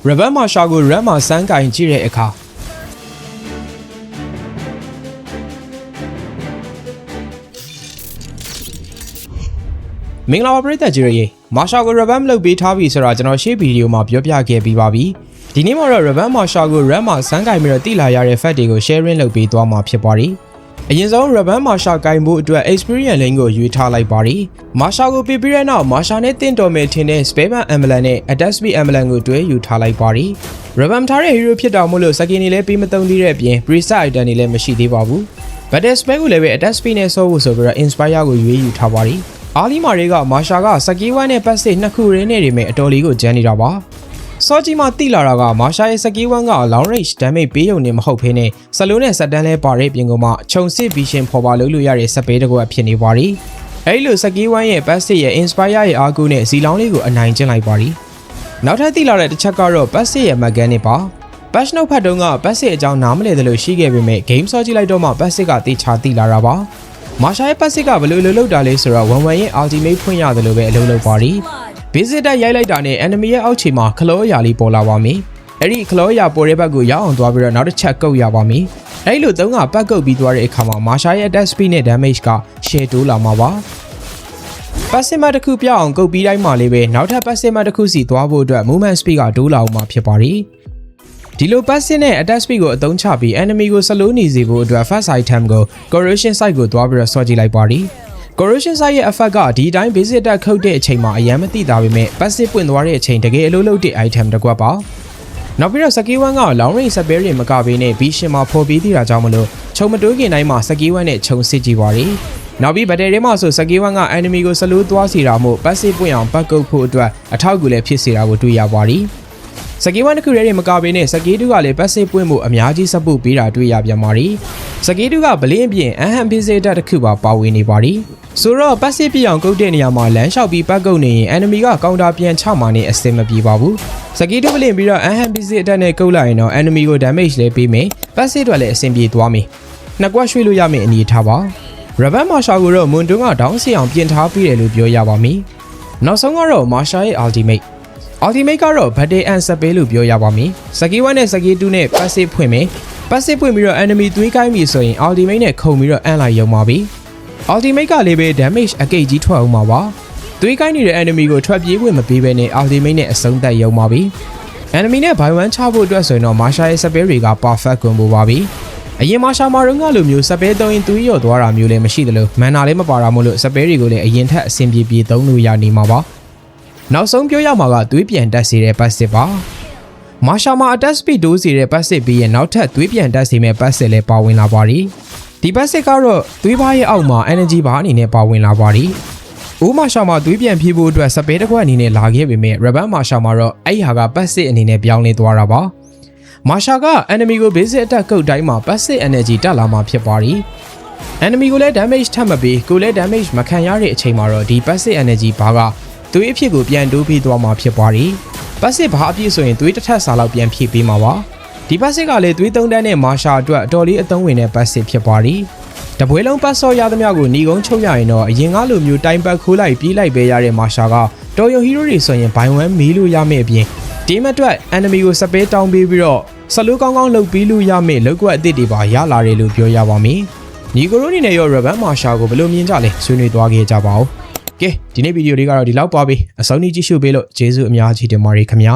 Rebel မှာရှာကို Red မှာစမ်းကင်ကြည့်တဲ့အခါမင်္ဂလာပါပရိသတ်ကြီးတွေမာရှာကို Rebel လုပ်ပေးထားပြီဆိုတော့ကျွန်တော်ရှေ့ဗီဒီယိုမှာပြောပြခဲ့ပြီးပါပြီဒီနေ့မှာတော့ Rebel မှာရှာကို Red မှာစမ်းကင်ပြီးတော့တိလာရတဲ့ fact တွေကို sharing လုပ်ပေးသွားမှာဖြစ်ပါတယ်အရင်ဆုံး Rebel မာရှာကင်ဖို့အတွက် experience link ကိုရွေးထားလိုက်ပါတယ်မာရှာကိုပြပြီးတဲ့နောက်မာရှာနဲ့တင့်တော်မယ်ထင်တဲ့ Spellman Emblem နဲ့ Attack Speed Emblem ကိုတွဲယူထားလိုက်ပါတယ် Rebel ထားတဲ့ hero ဖြစ်တော်မို့လို့ skin တွေလည်းပြီးမသုံးသေးတဲ့အပြင် preset item တွေလည်းမရှိသေးပါဘူး Battle spell ကိုလည်းပဲ Attack Speed နဲ့ဆော့ဖို့ဆိုပြီးတော့ Inspire ကိုရွေးယူထားပါတယ်အားလီမာတွေကမာရှာကစကီဝိုင်းနဲ့ passive နှစ်ခုရင်းနဲ့နေမယ်အတော်လေးကိုကျန်းနေတာပါစောကြီးမှတိလာတာကမာရှာရဲ့စကီဝိုင်းက long range damage ပေးရုံနဲ့မဟုတ်ဘဲနဲ့စလုံးနဲ့စက်တန်းလဲပါတဲ့ပြင်ကောင်မှခြုံစစ် vision ဖော်ပါလို့ရတဲ့စပေးတကွဖြစ်နေပါတယ်အဲဒီလိုစကီဝိုင်းရဲ့ passive ရဲ့ inspire ရဲ့အားကိုနဲ့ဇီလောင်းလေးကိုအနိုင်ကျင့်လိုက်ပါတယ်နောက်ထပ်တိလာတဲ့တစ်ချက်ကတော့ passive ရဲ့ mechanic ပါ patch note ဖတ်တုန်းက passive အကြောင်းနားမလည်သလိုရှိခဲ့ပေမဲ့ game စောကြည့်လိုက်တော့မှ passive ကတေချာတိလာတာပါမာရှာရဲ့ passive ကဘယ်လိုလုပ်တာလဲဆိုတော့ဝန်ရဲ့ ultimate ဖွင့်ရတယ်လို့ပဲအလုပ်လုပ်ပါရီ visit တက်ရိုက်လိုက်တာနဲ့ enemy ရဲ့အောက်ခြေမှာခလောအရာလေးပေါ်လာပါမယ်အဲ့ဒီခလောအရာပေါ်တဲ့ဘက်ကိုရောက်အောင်သွားပြီးတော့နောက်တစ်ချက်ကုတ်ရပါမယ်အဲ့လိုသုံးကပတ်ကုတ်ပြီးသွားတဲ့အခါမှာမာရှာရဲ့ attack speed နဲ့ damage က share တိုးလာမှာပါ passive တစ်ခုပြအောင်ကုတ်ပြီးတိုင်းမှာလေးပဲနောက်ထပ် passive တစ်ခုစီသွားဖို့အတွက် movement speed ကတိုးလာအောင်မှာဖြစ်ပါရီဒီလို passive နဲ့ attack speed ကိုအသုံးချပြီး enemy ကိုစလိုးနေစေဖို့အတွက် first item ကို corrosion site ကိုသွားပြီးတော့စော့ကြည့်လိုက်ပါရီcorrosion site ရဲ့ effect ကဒီတိုင်း basic တက်ခုတ်တဲ့အချိန်မှာအရင်မသိတာပေမဲ့ passive ပွင့်သွားတဲ့အချိန်တကယ်အလုပ်လုပ်တဲ့ item တစ်ခွက်ပါနောက်ပြီးတော့ skill 1က long range spell တွေမကဘဲနဲ့ vision မှာဖော်ပြီးသေးတာကြောင့်မလို့ခြုံမတိုးခင်တိုင်းမှာ skill 1နဲ့ခြုံစစ်ကြည့်ပါရီနောက်ပြီး battle ထဲမှာဆို skill 1က enemy ကိုစလိုးသွားစီတာမို့ passive ပွင့်အောင်ပတ်ကုတ်ဖို့အတွက်အထောက်အကူလည်းဖြစ်စေတာကိုတွေ့ရပါရီစကီ1တစ်ခုတည်းတွေမကဘဲနဲ့စကီ2ကလည်း passive ပွင့်မှုအများကြီး support ပေးတာတွေ့ရပြန်ပါရီစကီ2ကဘလင်းအပြင် enhance တစ်ခုပါဝင်နေပါရီဆိုတော့ passive ပြအောင်ကုတ်တဲ့နေရာမှာလမ်းလျှောက်ပြီးပတ်ကုတ်နေရင် enemy က counter ပြန်ချမှာနဲ့အဆင်မပြေပါဘူးစကီ2ဘလင်းပြီးတော့ enhance အတက်နဲ့ကုတ်လိုက်ရင်တော့ enemy ကို damage လည်းပေးမယ် passive တွေလည်းအဆင်ပြေသွားမယ်နှစ်ကွက်ရွှေ့လို့ရမယ့်အနေထားပါ Rebel မာရှာကိုတော့မွန်တွန်းကဒေါင်းစီအောင်ပြင်ထားပြီးတယ်လို့ပြောရပါမယ်နောက်ဆုံးကတော့မာရှာရဲ့ ultimate ကတော့ battle and spell လို့ပြောရပါမယ်စကီ1နဲ့စကီ2နဲ့ passive ဖွင့်မယ် passive ဖွင့်ပြီးတော့ enemy သွေးကိုင်းပြီဆိုရင် ultimate နဲ့ခုံပြီးတော့အန်လိုက်ရုံပါပြီ ultimate ကလည်းပဲ damage အကိတ်ကြီးထွက်အောင်ပါပါသွေးကိုင်းနေတဲ့ enemy ကိုထွက်ပြေးခွင့်မပေးဘဲနဲ့ ultimate နဲ့အဆုံးသတ်ရုံပါပြီ enemy နဲ့ buy one ချဖို့အတွက်ဆိုရင်တော့ Masha ရဲ့ spell တွေက perfect combo ပါပြီအရင် Masha မှာတော့ငါလိုမျိုး spell သုံးရင်သွေးရော့သွားတာမျိုးလည်းမရှိသလို mana လည်းမပါတာမို့လို့ spell တွေကိုလည်းအရင်ထက်အဆင်ပြေသုံးလို့ရနေမှာပါနောက်ဆုံးပြောရမှာကသွေးပြန်တက်စေတဲ့ passive ပါမာရှာမှာ attack speed တိုးစေတဲ့ passive ပြီးရင်နောက်ထပ်သွေးပြန်တက်စေမဲ့ passive လည်းပါဝင်လာပါရီဒီ passive ကတော့သွေးဘားရဲ့အောက်မှာ energy bar အနေနဲ့ပါဝင်လာပါရီဦးမာရှာမှာသွေးပြန်ဖြည့်ဖို့အတွက် spell တစ်ခွက်အနေနဲ့လာခဲ့ပေမဲ့ Rebel မာရှာမှာတော့အဲ့ဟာက passive အနေနဲ့ပြောင်းလဲသွားတာပါမာရှာက enemy ကို basic attack ကုတ်တိုင်းမှာ passive energy တက်လာမှာဖြစ်ပါရီenemy ကိုလည်း damage ထပ်မပေးကိုလည်း damage မခံရတဲ့အချိန်မှာတော့ဒီ passive energy bar ကသွေးအဖြစ်ကိုပြန်တိုးပြီးသွားမှာဖြစ်ပါရီ passive ဘာအပြည့်ဆိုရင်သွေးတစ်ထပ်စာလောက်ပြန်ဖြည့်ပေးမှာပါဒီ passive ကလည်းသွေး3တန်းနဲ့မာရှာအတွက်အတော်လေးအသုံးဝင်တဲ့ passive ဖြစ်ပါရီတပွဲလုံးပတ်စော်ရသမျှကိုညီကုန်းချုပ်ရရင်တော့အရင်ကလိုမျိုးတိုင်းပတ်ခိုးလိုက်ပြေးလိုက်ပဲရတဲ့မာရှာကတော်ရုံ hero တွေဆိုရင်ဘိုင်ဝမ်မီးလို့ရမယ့်အပြင် team အတွက် enemy ကိုစပယ်တောင်းပေးပြီးတော့စလိုးကောင်းကောင်းလုပ်ပြီးလို့ရမယ့်လောက်ကွက်အသစ်တွေပါရလာတယ်လို့ပြောရပါမယ်ညီကိုရိုအနေနဲ့ရော Rebel မာရှာကိုဘယ်လိုမြင်ကြလဲဆွေးနွေးသွားခဲ့ကြပါဦးကဲဒီနေ့ဗီဒီယိုလေးကတော့ဒီလောက်ပါပြီအဆုံးထိကြည့်ရှုပေးလို့ကျေးဇူးအများကြီးတင်ပါတယ်ခင်ဗျာ